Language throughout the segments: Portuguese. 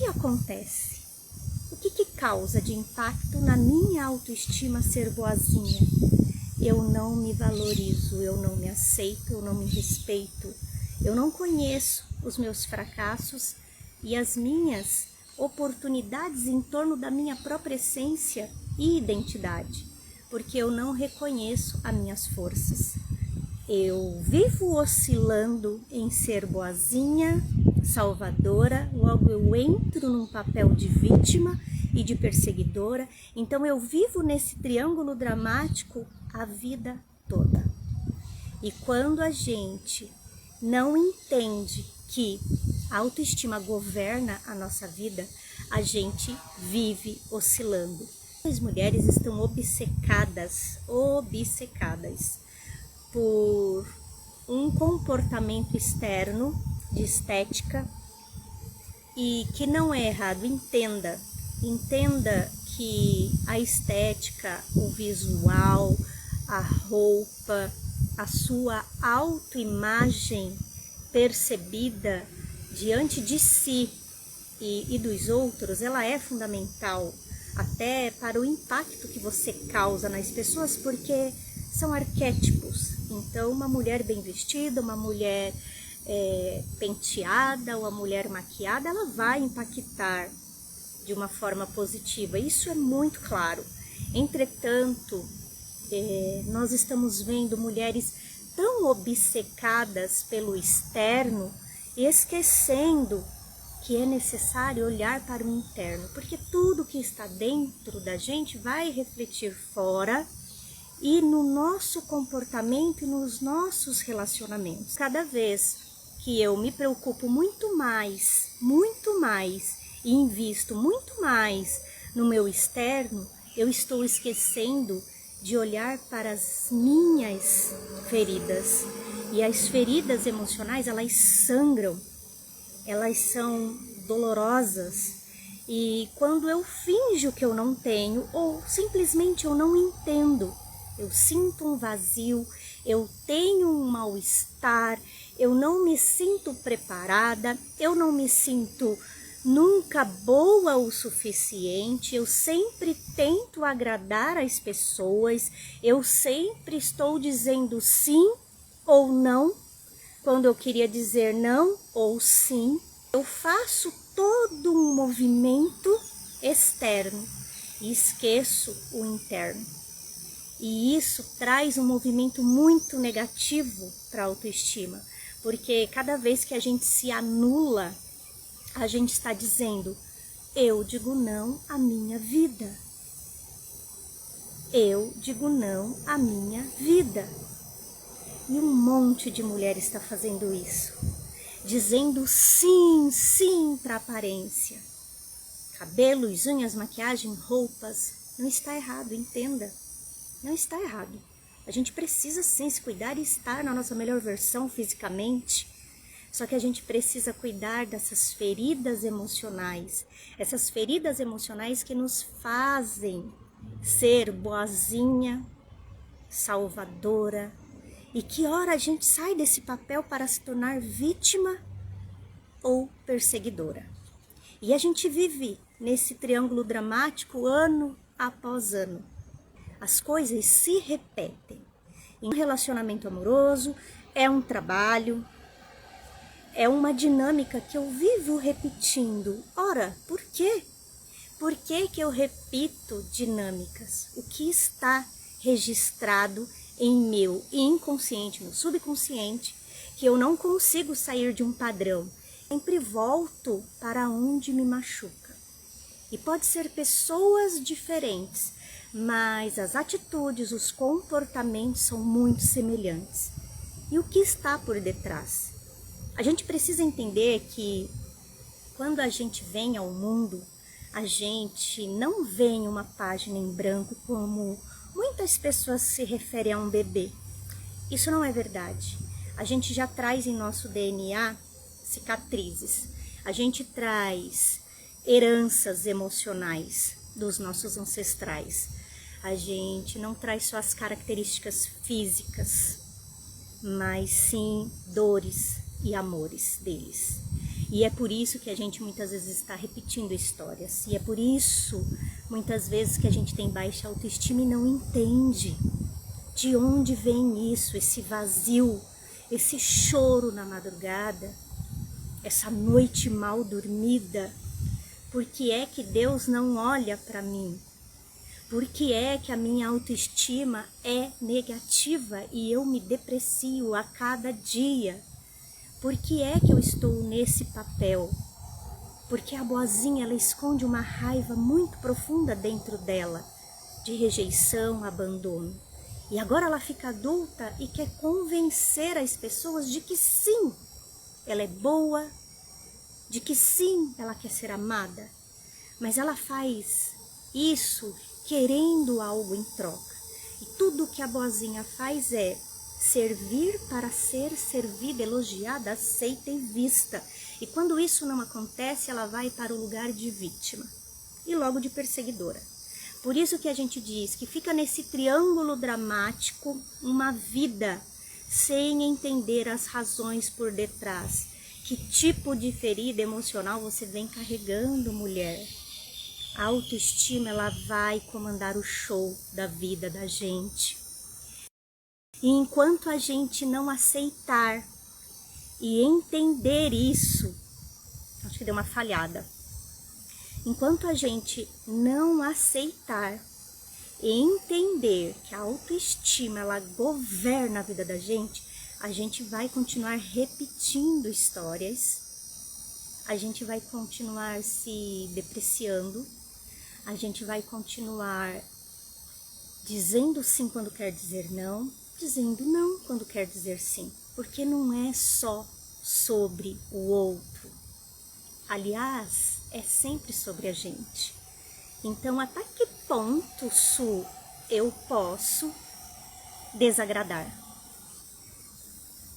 que acontece? O que causa de impacto na minha autoestima ser boazinha? Eu não me valorizo, eu não me aceito, eu não me respeito, eu não conheço os meus fracassos e as minhas oportunidades em torno da minha própria essência e identidade, porque eu não reconheço as minhas forças. Eu vivo oscilando em ser boazinha, salvadora, logo eu entro num papel de vítima e de perseguidora, então eu vivo nesse triângulo dramático a vida toda. E quando a gente não entende que a autoestima governa a nossa vida, a gente vive oscilando. As mulheres estão obcecadas por um comportamento externo de estética e que não é errado. Entenda que a estética, o visual, a roupa, a sua autoimagem percebida diante de si e dos outros, ela é fundamental até para o impacto que você causa nas pessoas, porque são arquétipos. Então, uma mulher bem vestida, uma mulher penteada, uma mulher maquiada, ela vai impactar de uma forma positiva. Isso é muito claro. Entretanto, nós estamos vendo mulheres tão obcecadas pelo externo, esquecendo que é necessário olhar para o interno, porque tudo que está dentro da gente vai refletir fora e no nosso comportamento e nos nossos relacionamentos. Cada vez que eu me preocupo muito mais e invisto muito mais no meu externo, eu estou esquecendo de olhar para as minhas feridas. E as feridas emocionais, elas sangram, elas são dolorosas. E quando eu finjo que eu não tenho, ou simplesmente eu não entendo, eu sinto um vazio, eu tenho um mal-estar, eu não me sinto preparada, eu não me sinto nunca boa o suficiente, eu sempre tento agradar as pessoas, eu sempre estou dizendo sim ou não, quando eu queria dizer não ou sim. Eu faço todo um movimento externo e esqueço o interno. E isso traz um movimento muito negativo para a autoestima, porque cada vez que a gente se anula, a gente está dizendo, eu digo não à minha vida. Eu digo não à minha vida. E um monte de mulher está fazendo isso, dizendo sim, sim para a aparência. Cabelos, unhas, maquiagem, roupas, não está errado, entenda. Não está errado. A gente precisa sim se cuidar e estar na nossa melhor versão fisicamente. Só que a gente precisa cuidar dessas feridas emocionais. Essas feridas emocionais que nos fazem ser boazinha, salvadora. E que hora a gente sai desse papel para se tornar vítima ou perseguidora. E a gente vive nesse triângulo dramático ano após ano. As coisas se repetem. Em um relacionamento amoroso, é um trabalho, é uma dinâmica que eu vivo repetindo. Ora, por quê? Por que eu repito dinâmicas? O que está registrado em meu inconsciente, meu subconsciente, que eu não consigo sair de um padrão. Sempre volto para onde me machuca. E pode ser pessoas diferentes, mas as atitudes, os comportamentos são muito semelhantes. E o que está por detrás? A gente precisa entender que quando a gente vem ao mundo, a gente não vem uma página em branco como muitas pessoas se referem a um bebê. Isso não é verdade. A gente já traz em nosso DNA cicatrizes. A gente traz heranças emocionais dos nossos ancestrais. A gente não traz só as características físicas, mas sim dores e amores deles. E é por isso que a gente muitas vezes está repetindo histórias. E é por isso, muitas vezes, que a gente tem baixa autoestima e não entende de onde vem isso, esse vazio, esse choro na madrugada, essa noite mal dormida. Por que é que Deus não olha para mim? Por que é que a minha autoestima é negativa e eu me deprecio a cada dia? Por que é que eu estou nesse papel? Porque a boazinha, ela esconde uma raiva muito profunda dentro dela, de rejeição, abandono. E agora ela fica adulta e quer convencer as pessoas de que sim, ela é boa, de que sim, ela quer ser amada. Mas ela faz isso querendo algo em troca. E tudo que a boazinha faz é servir para ser servida, elogiada, aceita e vista. E quando isso não acontece, ela vai para o lugar de vítima e logo de perseguidora. Por isso que a gente diz que fica nesse triângulo dramático uma vida sem entender as razões por detrás. Que tipo de ferida emocional você vem carregando, mulher? A autoestima, ela vai comandar o show da vida da gente. E enquanto a gente não aceitar e entender isso, acho que deu uma falhada. Enquanto a gente não aceitar e entender que a autoestima, ela governa a vida da gente, a gente vai continuar repetindo histórias, a gente vai continuar se depreciando, a gente vai continuar dizendo sim quando quer dizer não, dizendo não quando quer dizer sim, porque não é só sobre o outro. Aliás, é sempre sobre a gente. Então, até que ponto, Su, eu posso desagradar?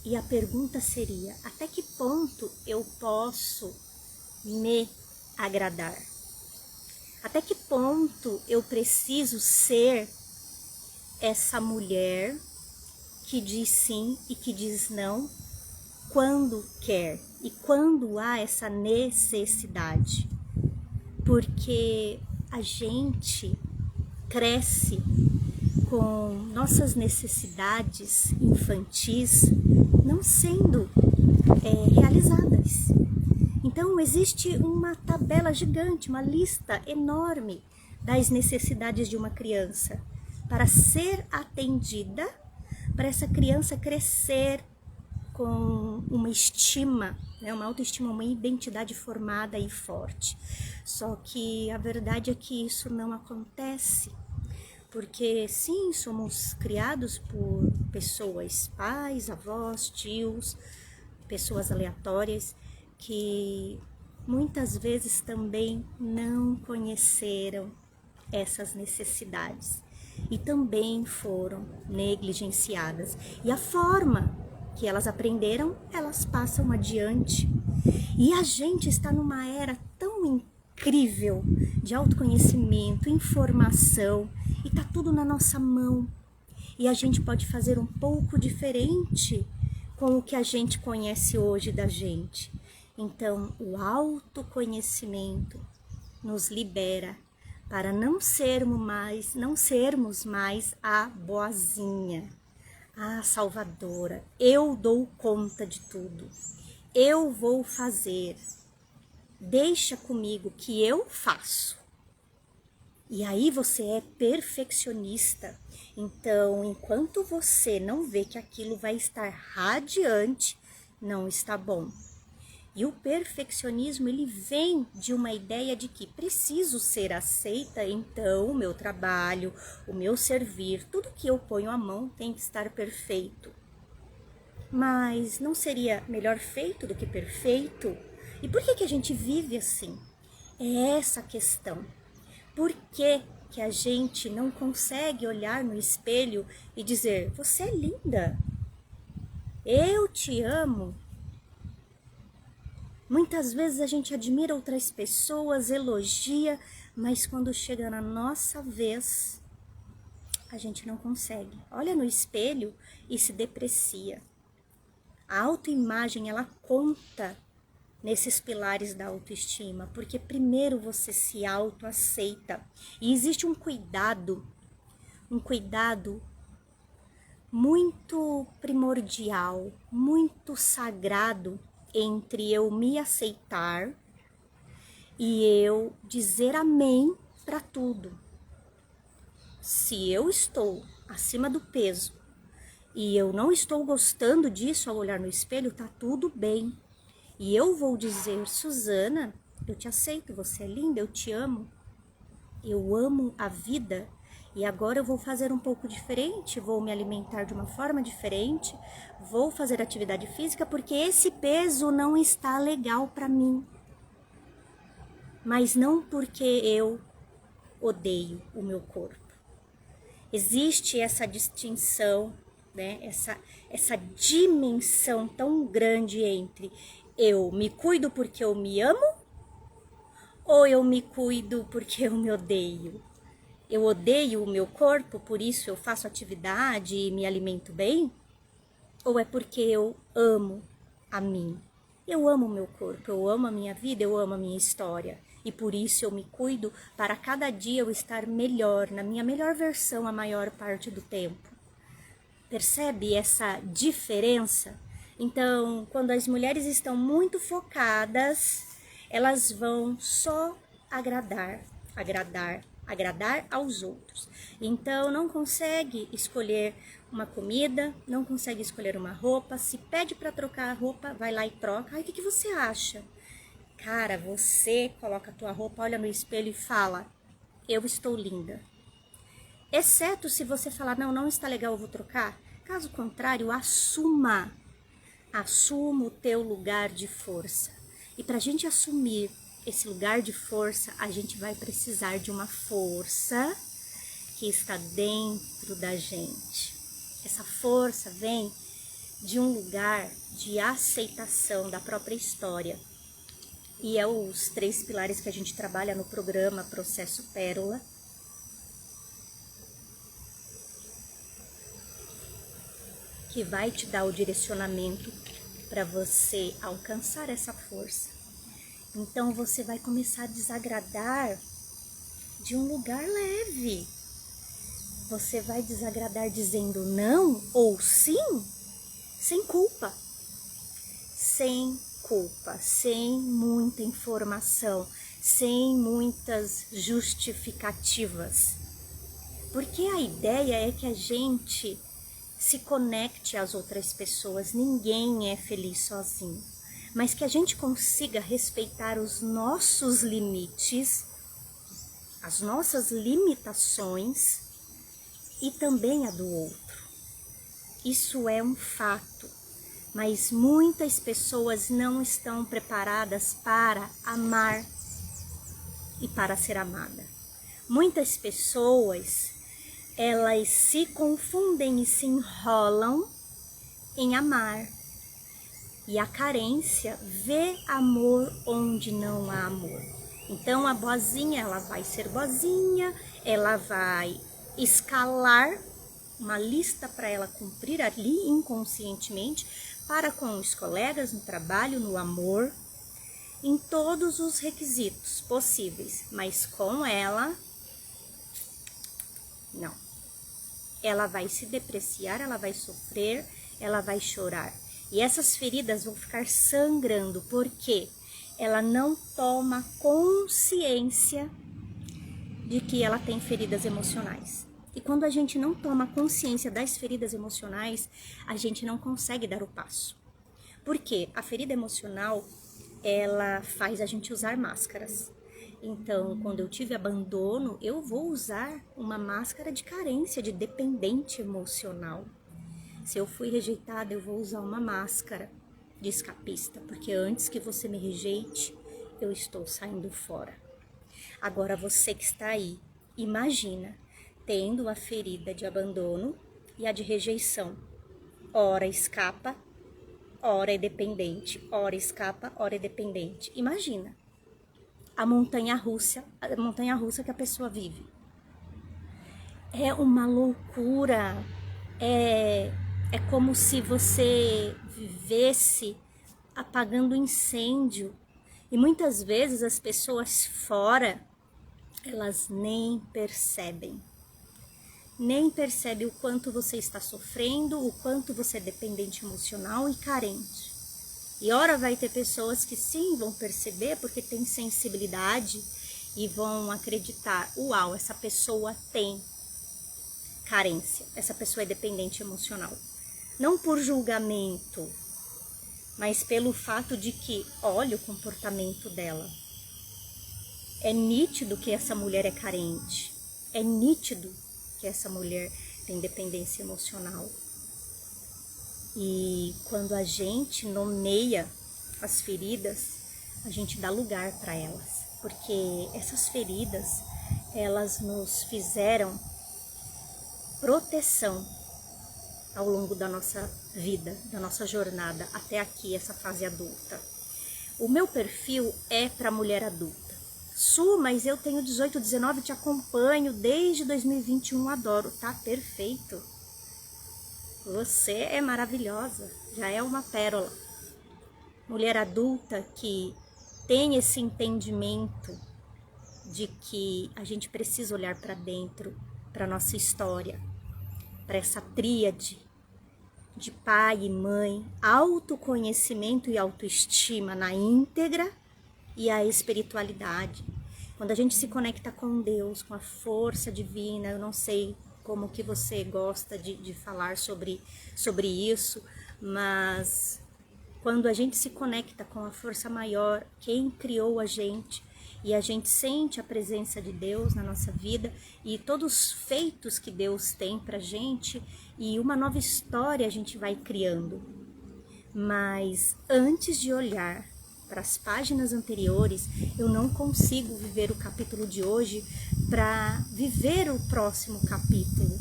E a pergunta seria, até que ponto eu posso me agradar? Até que ponto eu preciso ser essa mulher que diz sim e que diz não quando quer e quando há essa necessidade? Porque a gente cresce com nossas necessidades infantis não sendo realizadas. Então existe uma tabela gigante, uma lista enorme das necessidades de uma criança para ser atendida, para essa criança crescer com uma estima, né, uma autoestima, uma identidade formada e forte. Só que a verdade é que isso não acontece, porque sim, somos criados por pessoas, pais, avós, tios, pessoas aleatórias, que muitas vezes também não conheceram essas necessidades e também foram negligenciadas. E a forma que elas aprenderam, elas passam adiante. E a gente está numa era tão incrível de autoconhecimento, informação, e tá tudo na nossa mão. E a gente pode fazer um pouco diferente com o que a gente conhece hoje da gente. Então, o autoconhecimento nos libera para não sermos mais a boazinha, a salvadora. Eu dou conta de tudo. Eu vou fazer. Deixa comigo que eu faço. E aí você é perfeccionista. Então, enquanto você não vê que aquilo vai estar radiante, não está bom. E o perfeccionismo, ele vem de uma ideia de que preciso ser aceita, então o meu trabalho, o meu servir, tudo que eu ponho à mão tem que estar perfeito. Mas não seria melhor feito do que perfeito? E por que a gente vive assim? É essa a questão. Por que a gente não consegue olhar no espelho e dizer, você é linda, eu te amo? Muitas vezes a gente admira outras pessoas, elogia, mas quando chega na nossa vez, a gente não consegue. Olha no espelho e se deprecia. A autoimagem, ela conta nesses pilares da autoestima, porque primeiro você se autoaceita. E existe um cuidado muito primordial, muito sagrado entre eu me aceitar e eu dizer amém para tudo. Se eu estou acima do peso e eu não estou gostando disso ao olhar no espelho, tá tudo bem. E eu vou dizer, Suzana, eu te aceito, você é linda, eu te amo. Eu amo a vida e agora eu vou fazer um pouco diferente, vou me alimentar de uma forma diferente, vou fazer atividade física porque esse peso não está legal para mim. Mas não porque eu odeio o meu corpo. Existe essa distinção, né? Essa dimensão tão grande entre eu me cuido porque eu me amo ou eu me cuido porque eu me odeio. Eu odeio o meu corpo, por isso eu faço atividade e me alimento bem? Ou é porque eu amo a mim? Eu amo o meu corpo, eu amo a minha vida, eu amo a minha história. E por isso eu me cuido para cada dia eu estar melhor, na minha melhor versão a maior parte do tempo. Percebe essa diferença? Então, quando as mulheres estão muito focadas, elas vão só agradar aos outros. Então, não consegue escolher uma comida, não consegue escolher uma roupa. Se pede para trocar a roupa, vai lá e troca. Ai, o que você acha? Cara, você coloca a tua roupa, olha no espelho e fala, eu estou linda. Exceto se você falar, não está legal, eu vou trocar. Caso contrário, assuma o teu lugar de força. E para a gente assumir esse lugar de força, a gente vai precisar de uma força que está dentro da gente. Essa força vem de um lugar de aceitação da própria história. E é os 3 pilares que a gente trabalha no programa Processo Pérola. Que vai te dar o direcionamento para você alcançar essa força. Então você vai começar a desagradar de um lugar leve. Você vai desagradar dizendo não ou sim, sem culpa. Sem culpa, sem muita informação, sem muitas justificativas. Porque a ideia é que a gente se conecte às outras pessoas, ninguém é feliz sozinho, mas que a gente consiga respeitar os nossos limites, as nossas limitações e também a do outro. Isso é um fato, mas muitas pessoas não estão preparadas para amar e para ser amada. Muitas pessoas elas se confundem e se enrolam em amar. E a carência vê amor onde não há amor. Então a boazinha, ela vai ser boazinha, ela vai escalar uma lista para ela cumprir ali inconscientemente, para com os colegas, no trabalho, no amor, em todos os requisitos possíveis. Mas com ela, não. Ela vai se depreciar, ela vai sofrer, ela vai chorar. E essas feridas vão ficar sangrando, porque ela não toma consciência de que ela tem feridas emocionais. E quando a gente não toma consciência das feridas emocionais, a gente não consegue dar o passo. Porque a ferida emocional, ela faz a gente usar máscaras. Então, quando eu tive abandono, eu vou usar uma máscara de carência, de dependente emocional. Se eu fui rejeitada, eu vou usar uma máscara de escapista, porque antes que você me rejeite, eu estou saindo fora. Agora, você que está aí, imagina tendo a ferida de abandono e a de rejeição. Ora escapa, ora é dependente, ora escapa, ora é dependente. Imagina a montanha russa que a pessoa vive. É uma loucura, é como se você vivesse apagando incêndio. E muitas vezes as pessoas fora, elas nem percebem o quanto você está sofrendo, o quanto você é dependente emocional e carente. E ora vai ter pessoas que sim vão perceber porque tem sensibilidade e vão acreditar, uau, essa pessoa tem carência, essa pessoa é dependente emocional. Não por julgamento, mas pelo fato de que, olha o comportamento dela. É nítido que essa mulher é carente, é nítido que essa mulher tem dependência emocional. E quando a gente nomeia as feridas, a gente dá lugar para elas, porque essas feridas, elas nos fizeram proteção ao longo da nossa vida, da nossa jornada até aqui, essa fase adulta. O meu perfil é para mulher adulta. Su, mas eu tenho 18, 19, te acompanho desde 2021, adoro, tá perfeito. Você é maravilhosa, já é uma pérola. Mulher adulta que tem esse entendimento de que a gente precisa olhar para dentro, para nossa história, para essa tríade de pai e mãe, autoconhecimento e autoestima na íntegra e a espiritualidade. Quando a gente se conecta com Deus, com a força divina, eu não sei como que você gosta de falar sobre isso, mas quando a gente se conecta com a força maior, quem criou a gente, e a gente sente a presença de Deus na nossa vida e todos os feitos que Deus tem pra gente, e uma nova história a gente vai criando. Mas antes de olhar para as páginas anteriores, eu não consigo viver o capítulo de hoje para viver o próximo capítulo.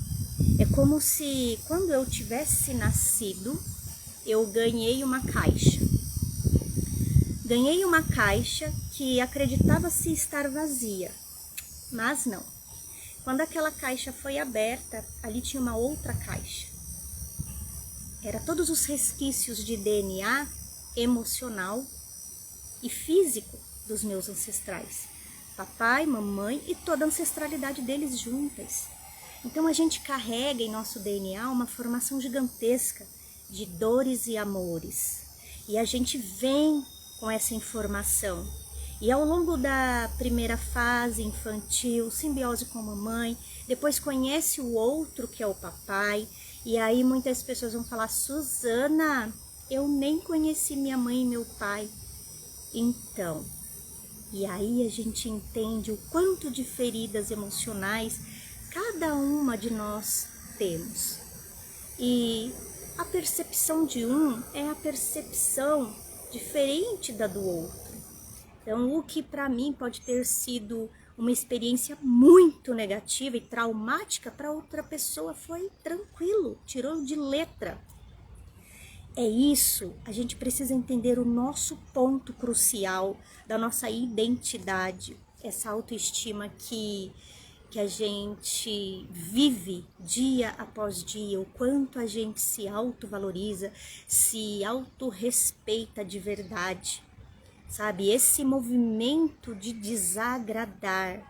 É como se quando eu tivesse nascido, eu ganhei uma caixa. Ganhei uma caixa que acreditava-se estar vazia, mas não. Quando aquela caixa foi aberta, ali tinha uma outra caixa. Era todos os resquícios de DNA emocional e físico dos meus ancestrais. Papai, mamãe e toda a ancestralidade deles juntas. Então a gente carrega em nosso DNA uma formação gigantesca de dores e amores. E a gente vem com essa informação. E ao longo da primeira fase infantil, simbiose com a mamãe, depois conhece o outro que é o papai, e aí muitas pessoas vão falar, Suzana, eu nem conheci minha mãe e meu pai. Então, e aí a gente entende o quanto de feridas emocionais cada uma de nós temos. E a percepção de um é a percepção diferente da do outro. Então, o que para mim pode ter sido uma experiência muito negativa e traumática, para outra pessoa foi tranquilo, tirou de letra. É isso, a gente precisa entender o nosso ponto crucial da nossa identidade, essa autoestima que a gente vive dia após dia, o quanto a gente se autovaloriza, se autorrespeita de verdade, sabe? Esse movimento de desagradar,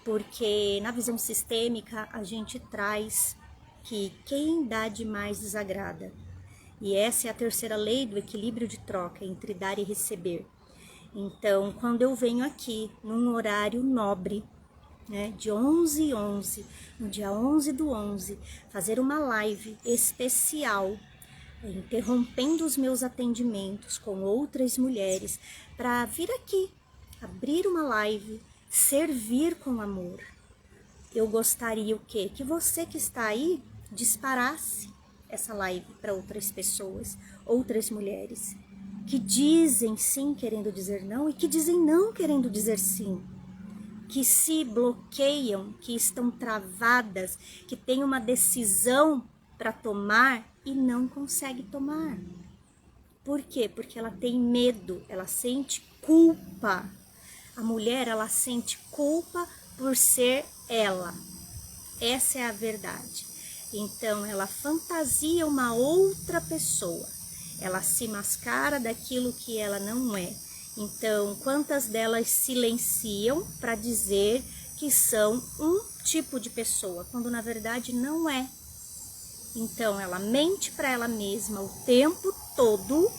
porque na visão sistêmica a gente traz que quem dá demais desagrada. E essa é a terceira lei do equilíbrio de troca entre dar e receber. Então, quando eu venho aqui num horário nobre, né, de 11h11, no dia 11/11, fazer uma live especial, interrompendo os meus atendimentos com outras mulheres, para vir aqui, abrir uma live, servir com amor. Eu gostaria o quê? Que você que está aí disparasse essa live para outras pessoas, outras mulheres, que dizem sim querendo dizer não e que dizem não querendo dizer sim, que se bloqueiam, que estão travadas, que têm uma decisão para tomar e não consegue tomar. Por quê? Porque ela tem medo, ela sente culpa. A mulher, ela sente culpa por ser ela. Essa é a verdade. Então, ela fantasia uma outra pessoa. ela se mascara daquilo que ela não é. Então, quantas delas silenciam para dizer que são um tipo de pessoa, quando na verdade não é. Então, ela mente para ela mesma o tempo todo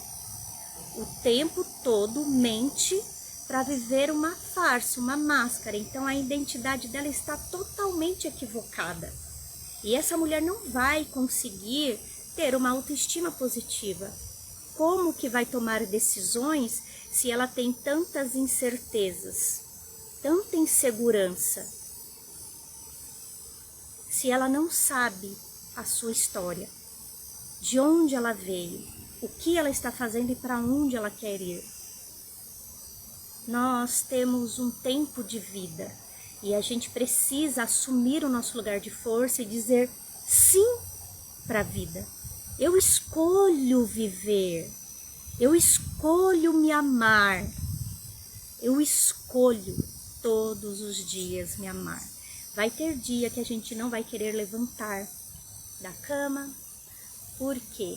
mente para viver uma farsa, uma máscara. Então, a identidade dela está totalmente equivocada. E essa mulher não vai conseguir ter uma autoestima positiva. Como que vai tomar decisões se ela tem tantas incertezas, tanta insegurança? Se ela não sabe a sua história, de onde ela veio, o que ela está fazendo e para onde ela quer ir. Nós temos um tempo de vida e a gente precisa assumir o nosso lugar de força e dizer sim para a vida. Eu escolho viver, eu escolho me amar, eu escolho todos os dias me amar. Vai ter dia que a gente não vai querer levantar da cama, porque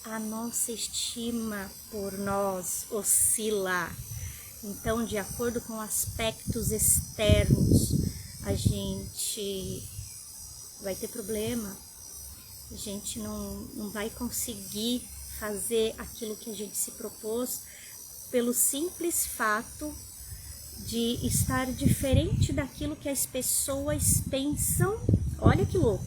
a nossa estima por nós oscila. Então, de acordo com aspectos externos, a gente vai ter problema, a gente não vai conseguir fazer aquilo que a gente se propôs pelo simples fato de estar diferente daquilo que as pessoas pensam. Olha que louco,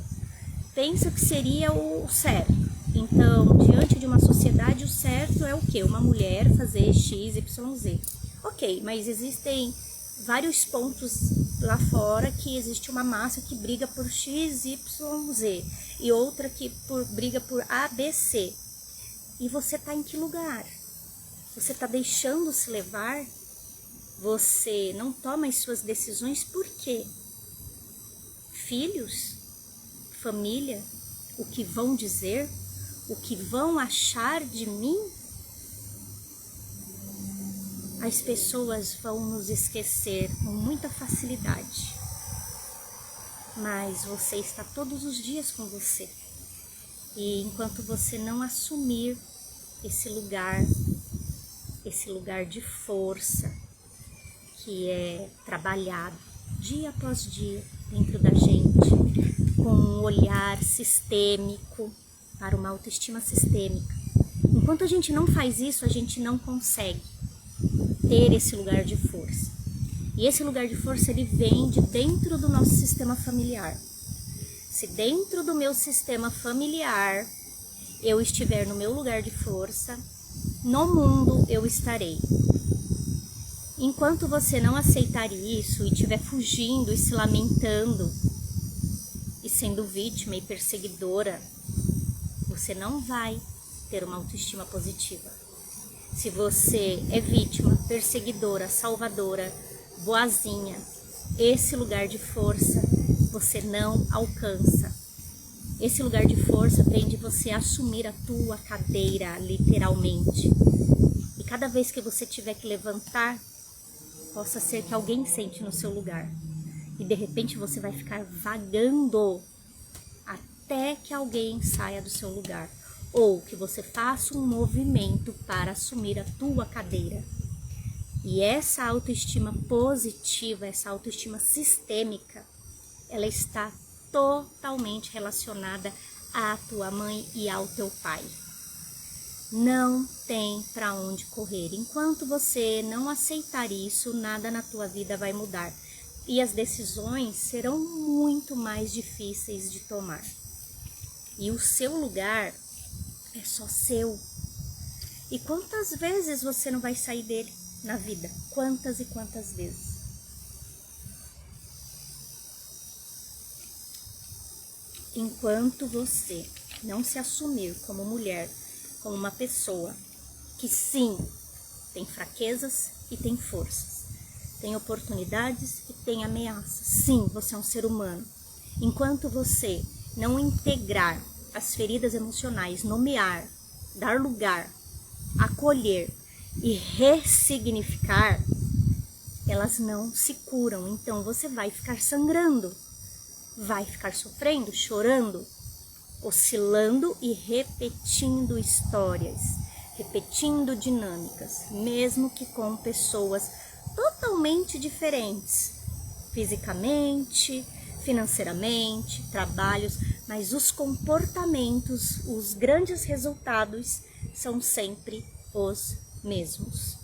pensam que seria o certo. Então, diante de uma sociedade, o certo é o quê? Uma mulher fazer X, Y, Z. Ok, mas existem vários pontos lá fora que existe uma massa que briga por X, Y, Z e outra que briga por A, B, C. E você tá em que lugar? Você tá deixando se levar? Você não toma as suas decisões por quê? Filhos? Família? O que vão dizer? O que vão achar de mim? As pessoas vão nos esquecer com muita facilidade, mas você está todos os dias com você. E enquanto você não assumir esse lugar de força que é trabalhado dia após dia dentro da gente, com um olhar sistêmico para uma autoestima sistêmica. Enquanto a gente não faz isso, a gente não consegue ter esse lugar de força. E esse lugar de força, ele vem de dentro do nosso sistema familiar. Se dentro do meu sistema familiar eu estiver no meu lugar de força, no mundo eu estarei. Enquanto você não aceitar isso e estiver fugindo e se lamentando e sendo vítima e perseguidora, você não vai ter uma autoestima positiva. Se você é vítima, perseguidora, salvadora, boazinha, esse lugar de força você não alcança. Esse lugar de força vem de você assumir a tua cadeira, literalmente. E cada vez que você tiver que levantar, possa ser que alguém sente no seu lugar. E de repente você vai ficar vagando até que alguém saia do seu lugar. Ou que você faça um movimento para assumir a tua cadeira. E essa autoestima positiva, essa autoestima sistêmica, ela está totalmente relacionada à tua mãe e ao teu pai. Não tem para onde correr. Enquanto você não aceitar isso, nada na tua vida vai mudar. E as decisões serão muito mais difíceis de tomar. E o seu lugar é só seu. E quantas vezes você não vai sair dele na vida? Quantas e quantas vezes? Enquanto você não se assumir como mulher, como uma pessoa que sim, tem fraquezas e tem forças, tem oportunidades e tem ameaças. Sim, você é um ser humano. Enquanto você não integrar as feridas emocionais, nomear, dar lugar, acolher e ressignificar, elas não se curam. Então você vai ficar sangrando, vai ficar sofrendo, chorando, oscilando e repetindo histórias, repetindo dinâmicas, mesmo que com pessoas totalmente diferentes, fisicamente, financeiramente, trabalhos, mas os comportamentos, os grandes resultados são sempre os mesmos.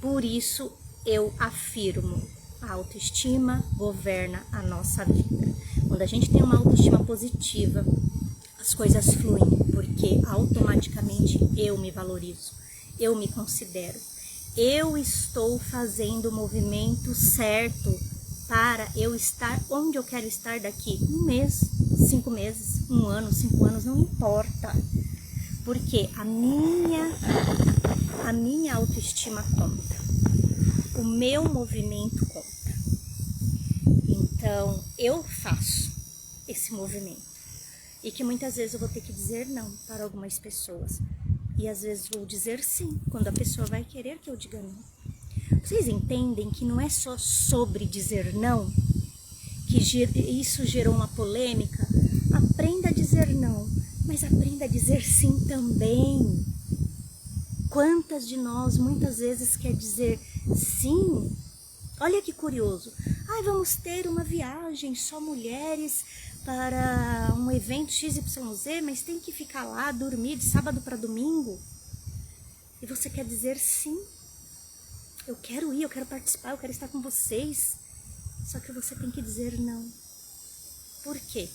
Por isso eu afirmo, a autoestima governa a nossa vida. Quando a gente tem uma autoestima positiva, as coisas fluem, porque automaticamente eu me valorizo, eu me considero. Eu estou fazendo o movimento certo para eu estar onde eu quero estar daqui 1 mês, 5 meses, 1 ano, 5 anos, não importa. Porque a minha autoestima conta, o meu movimento conta. Então, eu faço esse movimento. E que muitas vezes eu vou ter que dizer não para algumas pessoas. E às vezes vou dizer sim, quando a pessoa vai querer que eu diga não. Vocês entendem que não é só sobre dizer não, que isso gerou uma polêmica? Aprenda a dizer não, mas aprenda a dizer sim também. Quantas de nós muitas vezes quer dizer sim? Olha que curioso. Ai, vamos ter uma viagem, só mulheres, para um evento XYZ, mas tem que ficar lá, dormir de sábado para domingo. E você quer dizer sim. Eu quero ir, eu quero participar, eu quero estar com vocês. Só que você tem que dizer não. Por quê?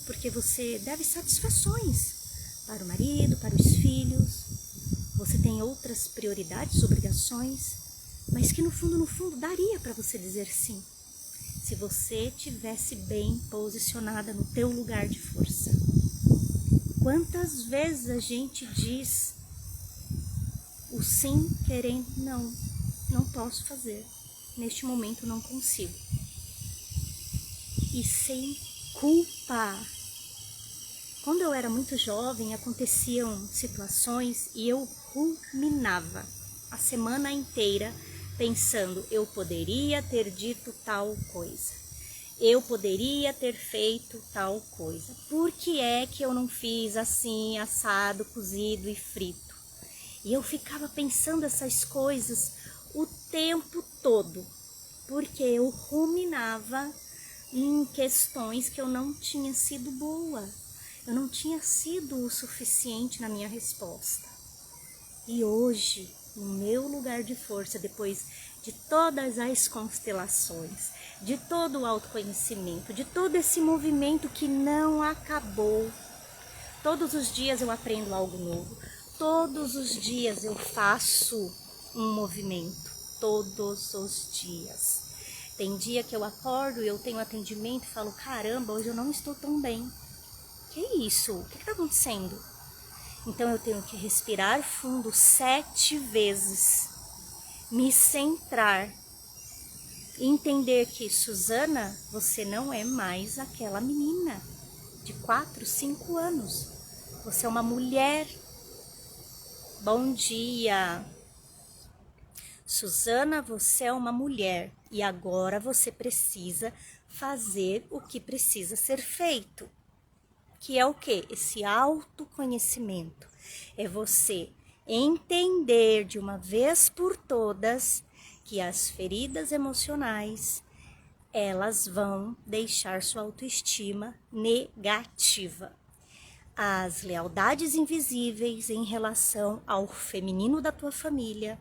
Porque você deve satisfações para o marido, para os filhos. Você tem outras prioridades, obrigações, mas que no fundo daria para você dizer sim, se você tivesse bem posicionada no teu lugar de força. Quantas vezes a gente diz o sim querendo, não posso fazer, neste momento não consigo. E sem culpa. Quando eu era muito jovem, aconteciam situações e eu ruminava a semana inteira pensando, eu poderia ter dito tal coisa, eu poderia ter feito tal coisa, por que é que eu não fiz assim, assado, cozido e frito? E eu ficava pensando essas coisas o tempo todo, porque eu ruminava em questões que eu não tinha sido boa, eu não tinha sido o suficiente na minha resposta. E hoje, no meu lugar de força, depois de todas as constelações, de todo o autoconhecimento, de todo esse movimento que não acabou, todos os dias eu aprendo algo novo, todos os dias eu faço um movimento, todos os dias. Tem dia que eu acordo e eu tenho atendimento e falo, caramba, hoje eu não estou tão bem. Que isso? O que está acontecendo? Então eu tenho que respirar fundo 7 vezes, me centrar, entender que, Suzana, você não é mais aquela menina de 4, 5 anos. Você é uma mulher. Bom dia. Suzana, você é uma mulher e agora você precisa fazer o que precisa ser feito. Que é o quê? Esse autoconhecimento. É você entender de uma vez por todas que as feridas emocionais, elas vão deixar sua autoestima negativa. As lealdades invisíveis em relação ao feminino da tua família,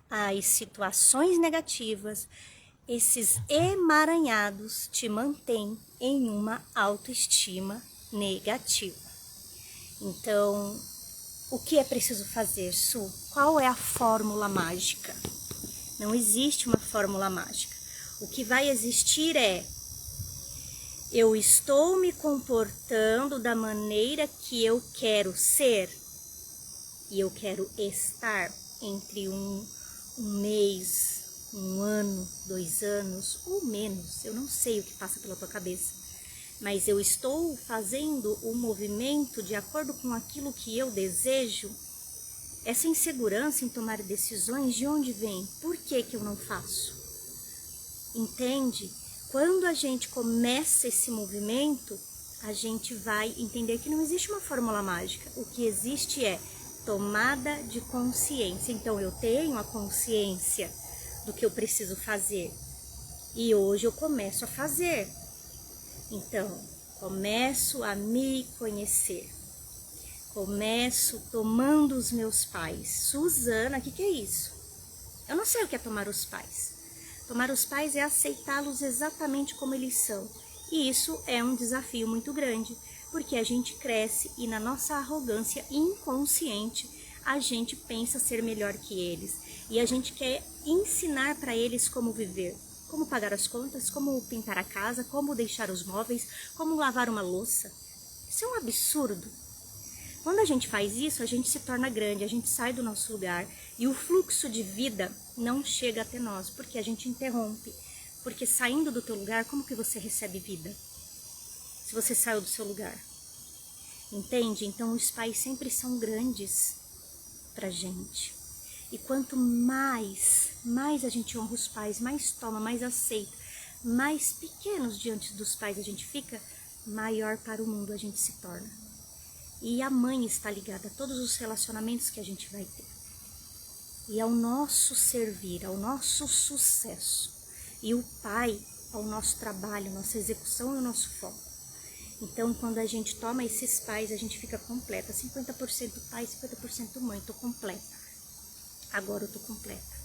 as situações negativas, esses emaranhados te mantêm em uma autoestima negativa. Então, o que é preciso fazer, Su? Qual é a fórmula mágica? Não existe uma fórmula mágica. O que vai existir é: eu estou me comportando da maneira que eu quero ser e eu quero estar entre um mês, 1 ano, 2 anos ou menos. Eu não sei o que passa pela tua cabeça, mas eu estou fazendo o movimento de acordo com aquilo que eu desejo. Essa insegurança em tomar decisões, de onde vem? Por que eu não faço? Entende? Quando a gente começa esse movimento, a gente vai entender que não existe uma fórmula mágica. O que existe é tomada de consciência. Então, eu tenho a consciência do que eu preciso fazer. E hoje eu começo a fazer. Então, começo a me conhecer. Começo tomando os meus pais. Suzana, o que é isso? Eu não sei o que é tomar os pais. Tomar os pais é aceitá-los exatamente como eles são. E isso é um desafio muito grande, porque a gente cresce e na nossa arrogância inconsciente a gente pensa ser melhor que eles. E a gente quer ensinar para eles como viver, como pagar as contas, como pintar a casa, como deixar os móveis, como lavar uma louça. Isso é um absurdo. Quando a gente faz isso, a gente se torna grande, a gente sai do nosso lugar e o fluxo de vida não chega até nós, porque a gente interrompe. Porque saindo do teu lugar, como que você recebe vida? Se você saiu do seu lugar. Entende? Então os pais sempre são grandes pra gente. E quanto mais a gente honra os pais, mais toma, mais aceita, mais pequenos diante dos pais a gente fica, maior para o mundo a gente se torna. E a mãe está ligada a todos os relacionamentos que a gente vai ter. E ao nosso servir, ao nosso sucesso. E o pai ao nosso trabalho, nossa execução e o nosso foco. Então, quando a gente toma esses pais, a gente fica completa. 50% pai, 50% mãe. Tô completa. Agora eu tô completa.